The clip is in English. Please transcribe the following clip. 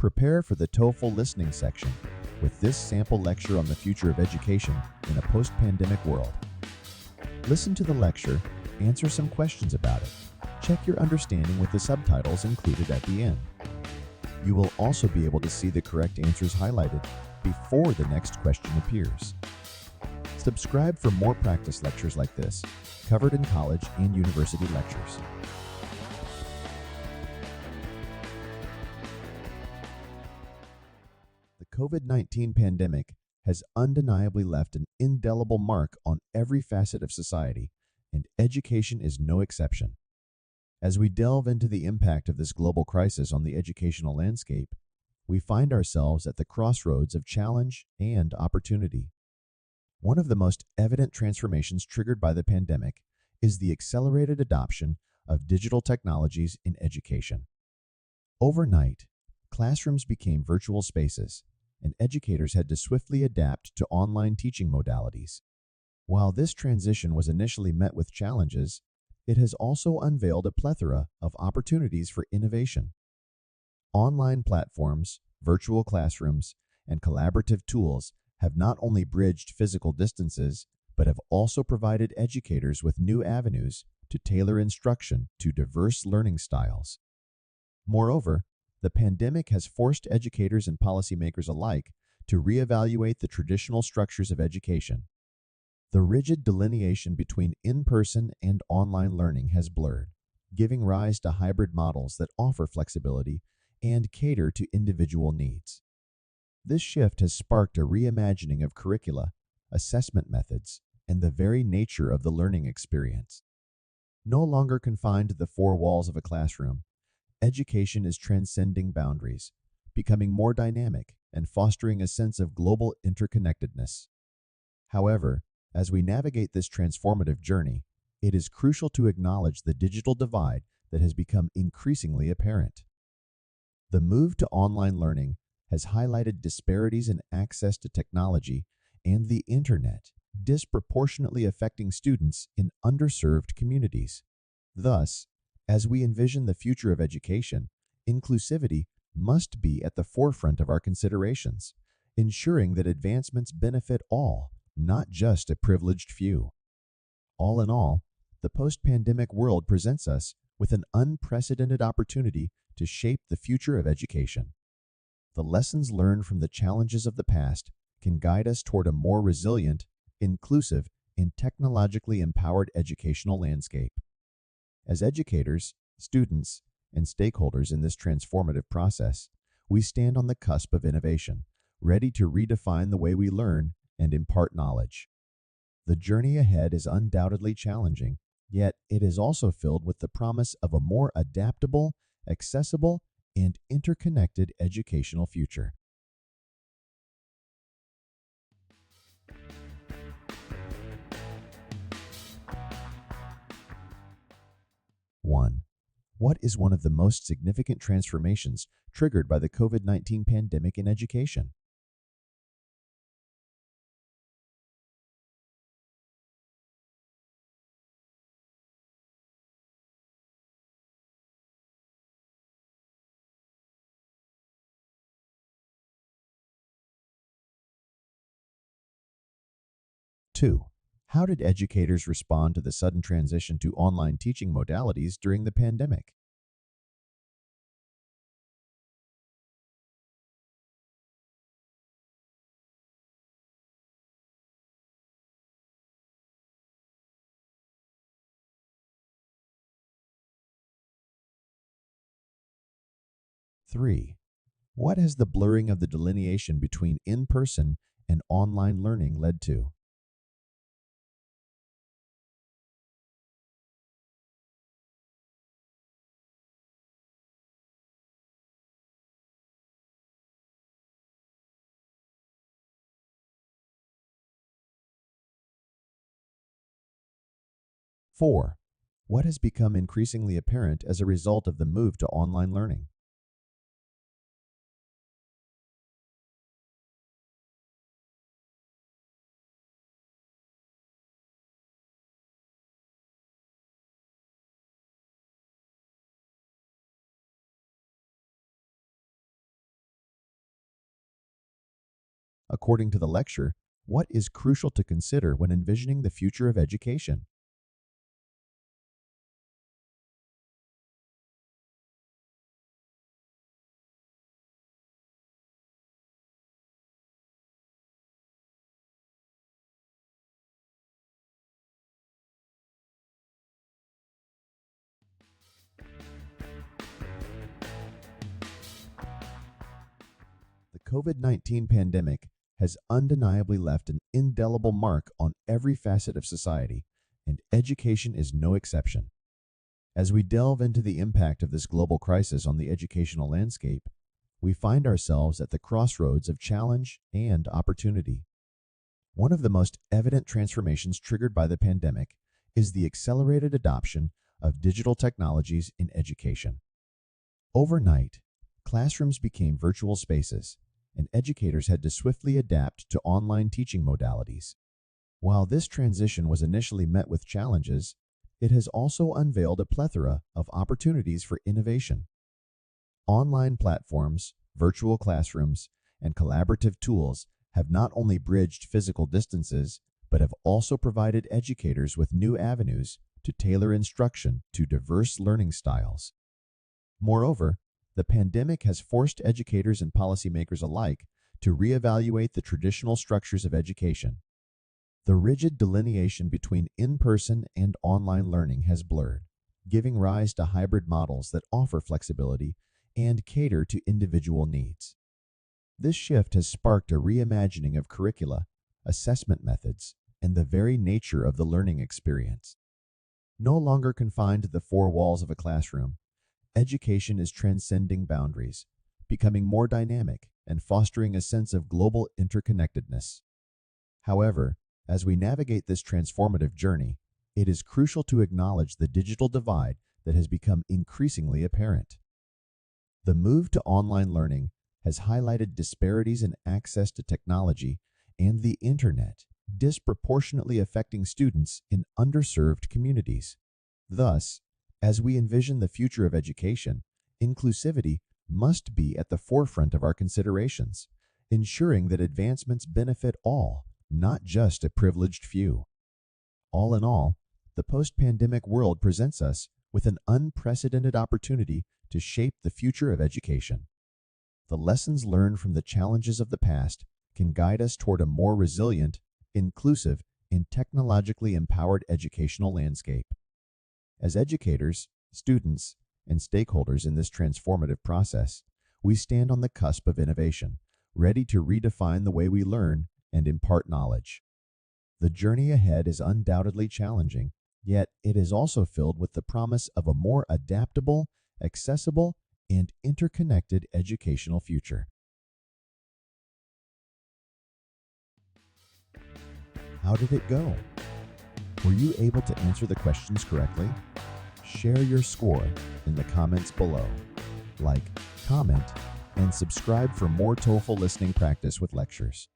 Prepare for the TOEFL listening section with this sample lecture on the future of education in a post-pandemic world. Listen to the lecture, answer some questions about it, check your understanding with the subtitles included at the end. You will also be able to see the correct answers highlighted before the next question appears. Subscribe for more practice lectures like this, covered in college and university lectures. The COVID-19 pandemic has undeniably left an indelible mark on every facet of society, and education is no exception. As we delve into the impact of this global crisis on the educational landscape, we find ourselves at the crossroads of challenge and opportunity. One of the most evident transformations triggered by the pandemic is the accelerated adoption of digital technologies in education. Overnight, classrooms became virtual spaces, and educators had to swiftly adapt to online teaching modalities. While this transition was initially met with challenges, it has also unveiled a plethora of opportunities for innovation. Online platforms, virtual classrooms, and collaborative tools have not only bridged physical distances, but have also provided educators with new avenues to tailor instruction to diverse learning styles. Moreover, the pandemic has forced educators and policymakers alike to reevaluate the traditional structures of education. The rigid delineation between in-person and online learning has blurred, giving rise to hybrid models that offer flexibility and cater to individual needs. This shift has sparked a reimagining of curricula, assessment methods, and the very nature of the learning experience. No longer confined to the four walls of a classroom, education is transcending boundaries, becoming more dynamic and fostering a sense of global interconnectedness. However, as we navigate this transformative journey, it is crucial to acknowledge the digital divide that has become increasingly apparent. The move to online learning has highlighted disparities in access to technology and the internet, disproportionately affecting students in underserved communities. Thus, as we envision the future of education, inclusivity must be at the forefront of our considerations, ensuring that advancements benefit all, not just a privileged few. All in all, the post-pandemic world presents us with an unprecedented opportunity to shape the future of education. The lessons learned from the challenges of the past can guide us toward a more resilient, inclusive, and technologically empowered educational landscape. As educators, students, and stakeholders in this transformative process, we stand on the cusp of innovation, ready to redefine the way we learn and impart knowledge. The journey ahead is undoubtedly challenging, yet it is also filled with the promise of a more adaptable, accessible, and interconnected educational future. One, what is one of the most significant transformations triggered by the COVID-19 pandemic in education? Two, how did educators respond to the sudden transition to online teaching modalities during the pandemic? 3. What has the blurring of the delineation between in-person and online learning led to? Four, what has become increasingly apparent as a result of the move to online learning? According to the lecture, what is crucial to consider when envisioning the future of education? The COVID-19 pandemic has undeniably left an indelible mark on every facet of society, and education is no exception. As we delve into the impact of this global crisis on the educational landscape, we find ourselves at the crossroads of challenge and opportunity. One of the most evident transformations triggered by the pandemic is the accelerated adoption of digital technologies in education. Overnight, classrooms became virtual spaces, and educators had to swiftly adapt to online teaching modalities. While this transition was initially met with challenges, it has also unveiled a plethora of opportunities for innovation. Online platforms, virtual classrooms, and collaborative tools have not only bridged physical distances, but have also provided educators with new avenues to tailor instruction to diverse learning styles. Moreover, the pandemic has forced educators and policymakers alike to reevaluate the traditional structures of education. The rigid delineation between in-person and online learning has blurred, giving rise to hybrid models that offer flexibility and cater to individual needs. This shift has sparked a reimagining of curricula, assessment methods, and the very nature of the learning experience. No longer confined to the four walls of a classroom, education is transcending boundaries, becoming more dynamic and fostering a sense of global interconnectedness. However, as we navigate this transformative journey, it is crucial to acknowledge the digital divide that has become increasingly apparent. The move to online learning has highlighted disparities in access to technology and the internet, disproportionately affecting students in underserved communities. Thus, as we envision the future of education, inclusivity must be at the forefront of our considerations, ensuring that advancements benefit all, not just a privileged few. All in all, the post-pandemic world presents us with an unprecedented opportunity to shape the future of education. The lessons learned from the challenges of the past can guide us toward a more resilient, inclusive, and technologically empowered educational landscape. As educators, students, and stakeholders in this transformative process, we stand on the cusp of innovation, ready to redefine the way we learn and impart knowledge. The journey ahead is undoubtedly challenging, yet it is also filled with the promise of a more adaptable, accessible, and interconnected educational future. How did it go? Were you able to answer the questions correctly? Share your score in the comments below. Like, comment, and subscribe for more TOEFL listening practice with lectures.